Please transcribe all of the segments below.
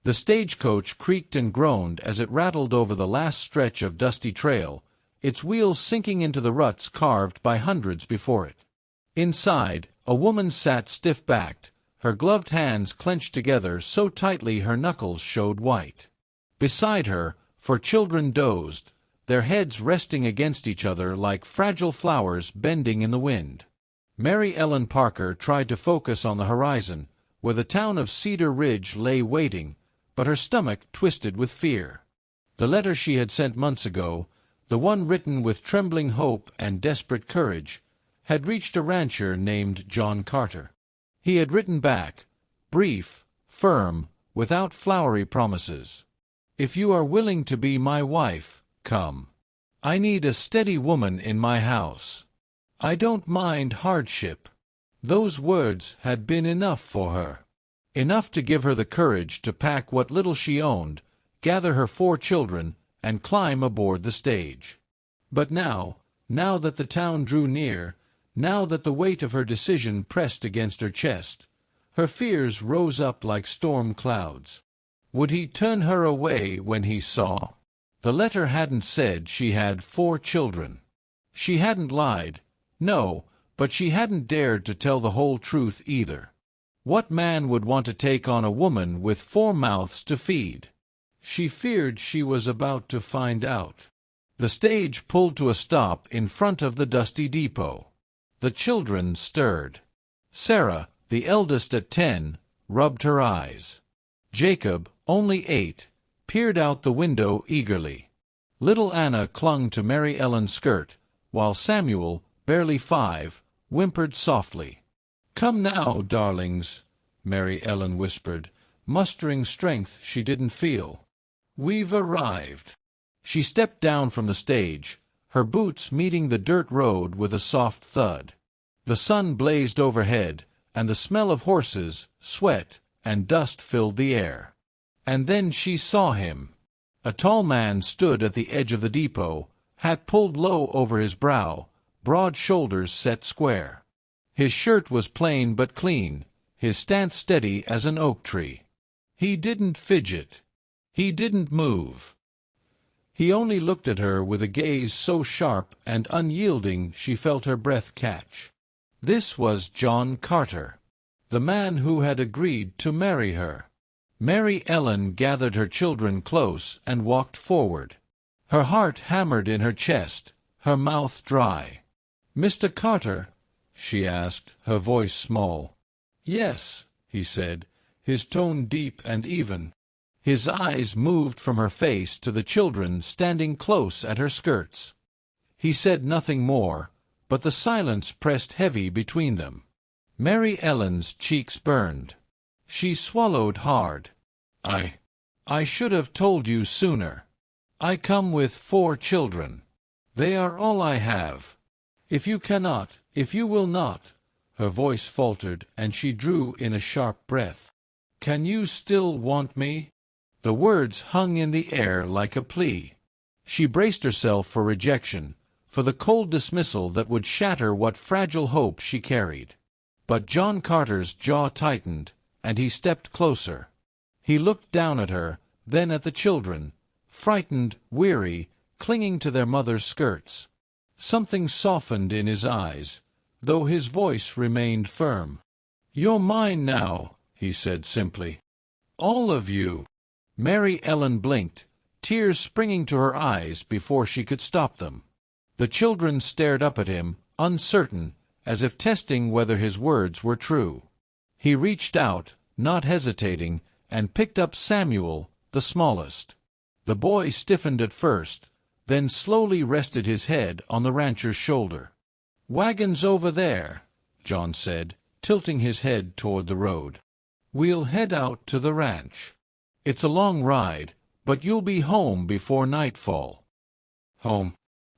The stagecoach creaked and groaned as it rattled over the last stretch of dusty trail, its wheels sinking into the ruts carved by hundreds before it. Inside, a woman sat stiff-backed, her gloved hands clenched together so tightly her knuckles showed white. Beside her, 4 children dozed, their heads resting against each other like fragile flowers bending in the wind. Mary Ellen Parker tried to focus on the horizon, where the town of Cedar Ridge lay waiting, but her stomach twisted with fear. The letter she had sent months ago, the one written with trembling hope and desperate courage, had reached a rancher named John Carter. He had written back, brief, firm, without flowery promises. "If you are willing to be my wife, come. I need a steady woman in my house. I don't mind hardship." Those words had been enough for her. Enough to give her the courage to pack what little she owned, gather her 4 children, and climb aboard the stage. But now that the town drew near, now that the weight of her decision pressed against her chest, her fears rose up like storm clouds. Would he turn her away when he saw? The letter hadn't said she had 4 children. She hadn't lied, no, but she hadn't dared to tell the whole truth either. What man would want to take on a woman with 4 mouths to feed? She feared she was about to find out. The stage pulled to a stop in front of the dusty depot. The children stirred. Sarah, the eldest at 10, rubbed her eyes. Jacob, only 8, peered out the window eagerly. Little Anna clung to Mary Ellen's skirt, while Samuel, barely 5, whimpered softly. "Come now, darlings," Mary Ellen whispered, mustering strength she didn't feel. "We've arrived." She stepped down from the stage, her boots meeting the dirt road with a soft thud. The sun blazed overhead, and the smell of horses, sweat, and dust filled the air. And then she saw him. A tall man stood at the edge of the depot, hat pulled low over his brow, broad shoulders set square. His shirt was plain but clean, his stance steady as an oak tree. He didn't fidget. He didn't move. He only looked at her with a gaze so sharp and unyielding she felt her breath catch. This was John Carter, the man who had agreed to marry her. Mary Ellen gathered her children close and walked forward. Her heart hammered in her chest, her mouth dry. "Mr. Carter?" she asked, her voice small. "Yes," he said, his tone deep and even. His eyes moved from her face to the children standing close at her skirts. He said nothing more, but the silence pressed heavy between them. Mary Ellen's cheeks burned. She swallowed hard. I should have told you sooner. I come with 4 children. They are all I have. If you cannot, if you will not," her voice faltered, and she drew in a sharp breath. "Can you still want me?" The words hung in the air like a plea. She braced herself for rejection, for the cold dismissal that would shatter what fragile hope she carried. But John Carter's jaw tightened, and he stepped closer. He looked down at her, then at the children, frightened, weary, clinging to their mother's skirts. Something softened in his eyes, though his voice remained firm. "You're mine now," he said simply. "All of you." Mary Ellen blinked, tears springing to her eyes before she could stop them. The children stared up at him, uncertain, as if testing whether his words were true. He reached out, not hesitating, and picked up Samuel, the smallest. The boy stiffened at first, then slowly rested his head on the rancher's shoulder. "Wagon's over there," John said, tilting his head toward the road. "We'll head out to the ranch. It's a long ride, but you'll be home before nightfall." Home.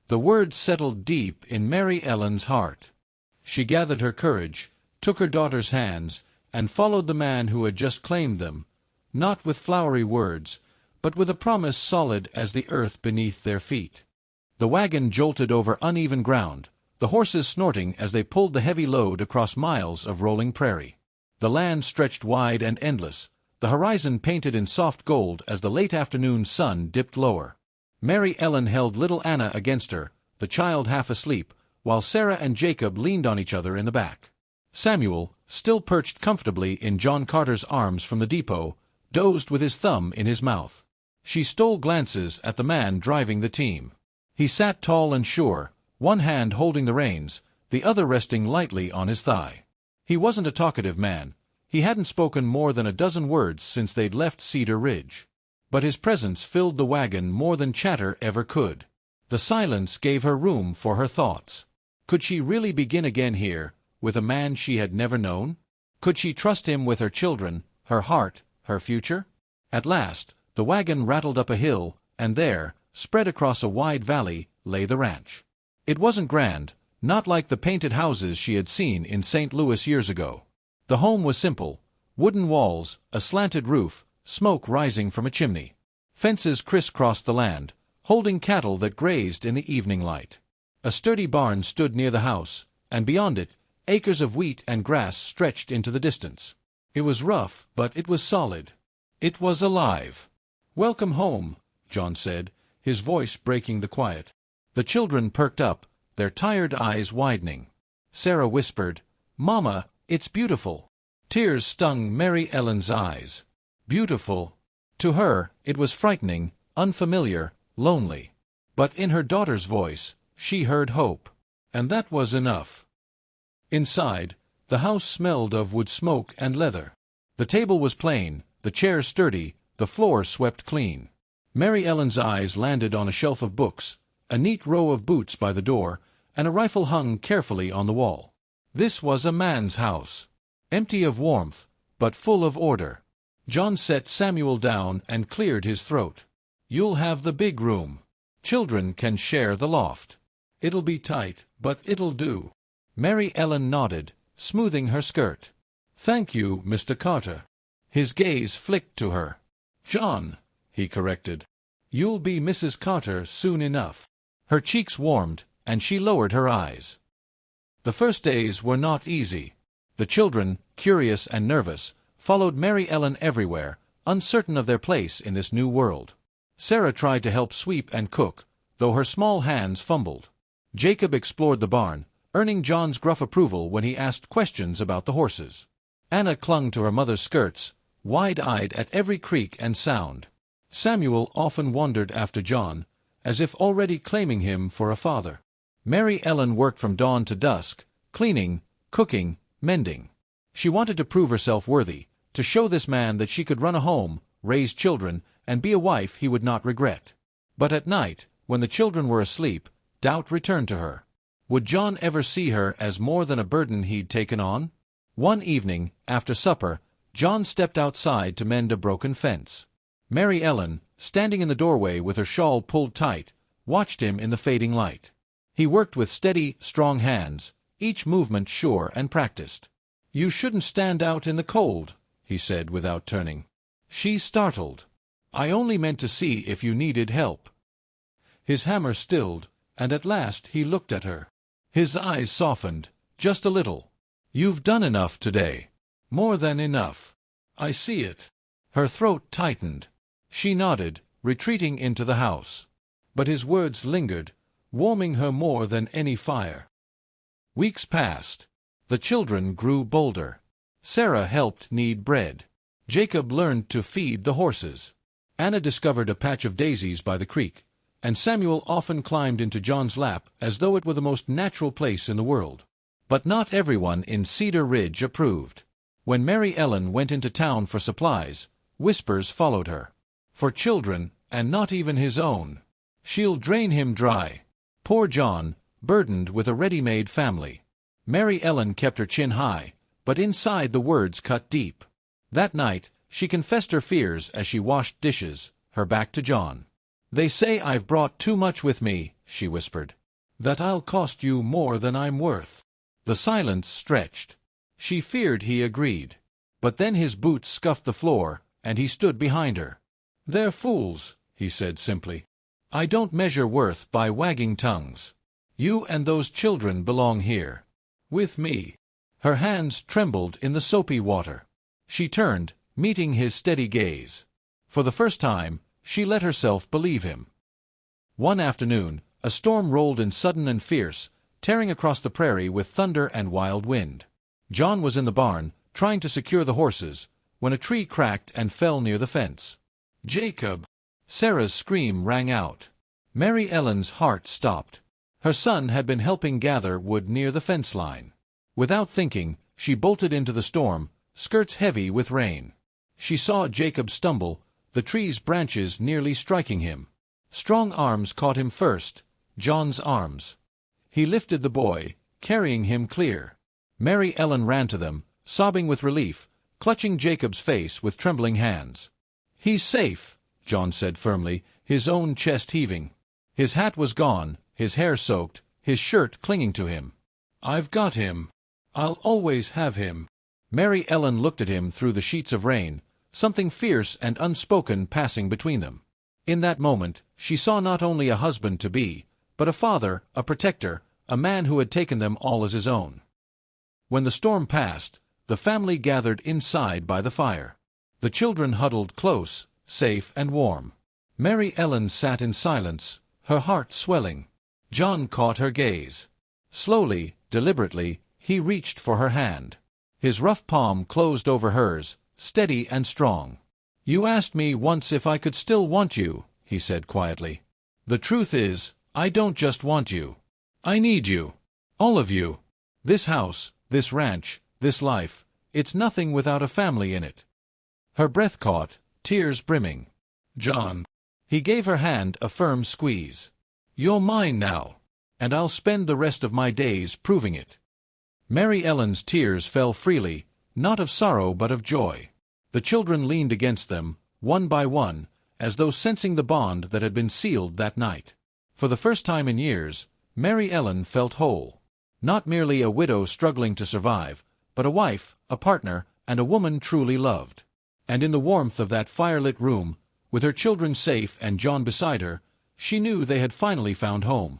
The word settled deep in Mary Ellen's heart. She gathered her courage, took her daughter's hands, and followed the man who had just claimed them, not with flowery words, but with a promise solid as the earth beneath their feet. The wagon jolted over uneven ground, the horses snorting as they pulled the heavy load across miles of rolling prairie. The land stretched wide and endless, the horizon painted in soft gold as the late afternoon sun dipped lower. Mary Ellen held little Anna against her, the child half asleep, while Sarah and Jacob leaned on each other in the back. Samuel, still perched comfortably in John Carter's arms from the depot, dozed with his thumb in his mouth. She stole glances at the man driving the team. He sat tall and sure, one hand holding the reins, the other resting lightly on his thigh. He wasn't a talkative man. He hadn't spoken more than a dozen words since they'd left Cedar Ridge. But his presence filled the wagon more than chatter ever could. The silence gave her room for her thoughts. Could she really begin again here, with a man she had never known? Could she trust him with her children, her heart, her future? At last, the wagon rattled up a hill, and there, spread across a wide valley, lay the ranch. It wasn't grand, not like the painted houses she had seen in St. Louis years ago. The home was simple: wooden walls, a slanted roof, smoke rising from a chimney. Fences crisscrossed the land, holding cattle that grazed in the evening light. A sturdy barn stood near the house, and beyond it, acres of wheat and grass stretched into the distance. It was rough, but it was solid. It was alive. "Welcome home," John said, his voice breaking the quiet. The children perked up, their tired eyes widening. Sarah whispered, "Mama, it's beautiful." Tears stung Mary Ellen's eyes. Beautiful. To her, it was frightening, unfamiliar, lonely. But in her daughter's voice, she heard hope. And that was enough. Inside, the house smelled of wood smoke and leather. The table was plain, the chairs sturdy, the floor swept clean. Mary Ellen's eyes landed on a shelf of books, a neat row of boots by the door, and a rifle hung carefully on the wall. This was a man's house. Empty of warmth, but full of order. John set Samuel down and cleared his throat. "You'll have the big room. Children can share the loft. It'll be tight, but it'll do." Mary Ellen nodded, smoothing her skirt. "Thank you, Mr. Carter." His gaze flicked to her. "John," he corrected. "You'll be Mrs. Carter soon enough." Her cheeks warmed, and she lowered her eyes. The first days were not easy. The children, curious and nervous, followed Mary Ellen everywhere, uncertain of their place in this new world. Sarah tried to help sweep and cook, though her small hands fumbled. Jacob explored the barn, earning John's gruff approval when he asked questions about the horses. Anna clung to her mother's skirts, wide-eyed at every creak and sound. Samuel often wandered after John, as if already claiming him for a father. Mary Ellen worked from dawn to dusk, cleaning, cooking, mending. She wanted to prove herself worthy, to show this man that she could run a home, raise children, and be a wife he would not regret. But at night, when the children were asleep, doubt returned to her. Would John ever see her as more than a burden he'd taken on? One evening, after supper, John stepped outside to mend a broken fence. Mary Ellen, standing in the doorway with her shawl pulled tight, watched him in the fading light. He worked with steady, strong hands, each movement sure and practiced. "You shouldn't stand out in the cold," he said without turning. She startled. "I only meant to see if you needed help." His hammer stilled, and at last he looked at her. His eyes softened, just a little. "You've done enough today. More than enough. I see it." Her throat tightened. She nodded, retreating into the house. But his words lingered, warming her more than any fire. Weeks passed. The children grew bolder. Sarah helped knead bread. Jacob learned to feed the horses. Anna discovered a patch of daisies by the creek, and Samuel often climbed into John's lap as though it were the most natural place in the world. But not everyone in Cedar Ridge approved. When Mary Ellen went into town for supplies, whispers followed her. For children, and not even his own. "She'll drain him dry." Poor John, burdened with a ready-made family. Mary Ellen kept her chin high, but inside the words cut deep. That night, she confessed her fears as she washed dishes, her back to John. "They say I've brought too much with me," she whispered. "That I'll cost you more than I'm worth." The silence stretched. She feared he agreed. But then his boots scuffed the floor, and he stood behind her. "They're fools," he said simply. "I don't measure worth by wagging tongues. You and those children belong here. With me." Her hands trembled in the soapy water. She turned, meeting his steady gaze. For the first time, she let herself believe him. One afternoon, a storm rolled in sudden and fierce, tearing across the prairie with thunder and wild wind. John was in the barn, trying to secure the horses, when a tree cracked and fell near the fence. "Jacob!" Sarah's scream rang out. Mary Ellen's heart stopped. Her son had been helping gather wood near the fence line. Without thinking, she bolted into the storm, skirts heavy with rain. She saw Jacob stumble, the tree's branches nearly striking him. Strong arms caught him first, John's arms. He lifted the boy, carrying him clear. Mary Ellen ran to them, sobbing with relief, clutching Jacob's face with trembling hands. "He's safe," John said firmly, his own chest heaving. His hat was gone, his hair soaked, his shirt clinging to him. "I've got him. I'll always have him." Mary Ellen looked at him through the sheets of rain, something fierce and unspoken passing between them. In that moment, she saw not only a husband-to-be, but a father, a protector, a man who had taken them all as his own. When the storm passed, the family gathered inside by the fire. The children huddled close, safe and warm. Mary Ellen sat in silence, her heart swelling. John caught her gaze. Slowly, deliberately, he reached for her hand. His rough palm closed over hers, steady and strong. "You asked me once if I could still want you," he said quietly. "The truth is, I don't just want you. I need you. All of you. This house, this ranch, this life, it's nothing without a family in it." Her breath caught, tears brimming. "John." He gave her hand a firm squeeze. "You're mine now, and I'll spend the rest of my days proving it." Mary Ellen's tears fell freely, not of sorrow but of joy. The children leaned against them, one by one, as though sensing the bond that had been sealed that night. For the first time in years, Mary Ellen felt whole. Not merely a widow struggling to survive, but a wife, a partner, and a woman truly loved. And in the warmth of that firelit room, with her children safe and John beside her, she knew they had finally found home.